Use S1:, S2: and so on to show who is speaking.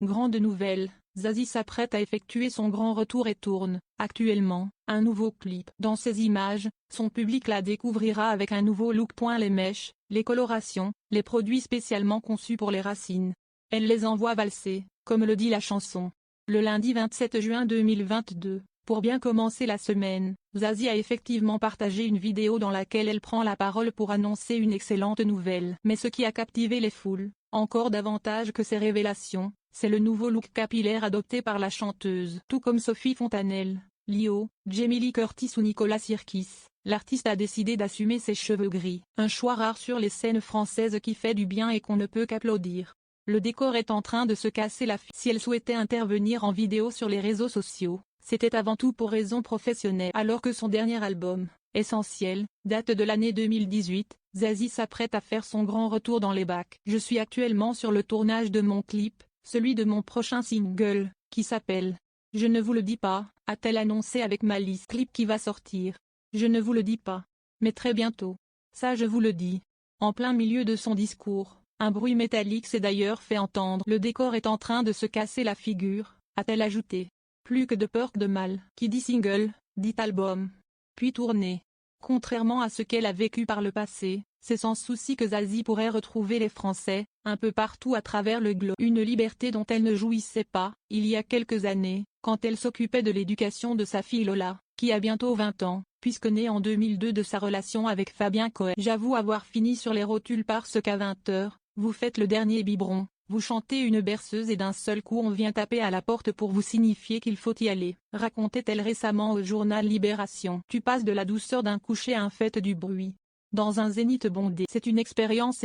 S1: Grande nouvelle, Zazie s'apprête à effectuer son grand retour et tourne, actuellement, un nouveau clip. Dans ces images, son public la découvrira avec un nouveau look. Les mèches, les colorations, les produits spécialement conçus pour les racines. Elle les envoie valser, comme le dit la chanson. Le lundi 27 juin 2022, pour bien commencer la semaine, Zazie a effectivement partagé une vidéo dans laquelle elle prend la parole pour annoncer une excellente nouvelle. Mais ce qui a captivé les foules, encore davantage que ses révélations, c'est le nouveau look capillaire adopté par la chanteuse. Tout comme Sophie Fontanelle, Lio, Jamie Lee Curtis ou Nicolas Sirkis, l'artiste a décidé d'assumer ses cheveux gris. Un choix rare sur les scènes françaises qui fait du bien et qu'on ne peut qu'applaudir. Le décor est en train de se casser la figure. Si elle souhaitait intervenir en vidéo sur les réseaux sociaux, c'était avant tout pour raisons professionnelles. Alors que son dernier album, Essentiel, date de l'année 2018, Zazie s'apprête à faire son grand retour dans les bacs. Je suis actuellement sur le tournage de mon clip, celui de mon prochain single, qui s'appelle « Je ne vous le dis pas », a-t-elle annoncé avec malice. Clip qui va sortir. Je ne vous le dis pas. Mais très bientôt. Ça je vous le dis. En plein milieu de son discours, un bruit métallique s'est d'ailleurs fait entendre. Le décor est en train de se casser la figure, a-t-elle ajouté. Plus que de peur que de mal. Qui dit single, dit album. Puis tournée. Contrairement à ce qu'elle a vécu par le passé, c'est sans souci que Zazie pourrait retrouver les Français, un peu partout à travers le globe. Une liberté dont elle ne jouissait pas, il y a quelques années, quand elle s'occupait de l'éducation de sa fille Lola, qui a bientôt 20 ans, puisque née en 2002 de sa relation avec Fabien Cohen. J'avoue avoir fini sur les rotules parce qu'à 20h, vous faites le dernier biberon, vous chantez une berceuse et d'un seul coup on vient taper à la porte pour vous signifier qu'il faut y aller, racontait-elle récemment au journal Libération. Tu passes de la douceur d'un coucher à un fait du bruit. Dans un zénith bondé. C'est une expérience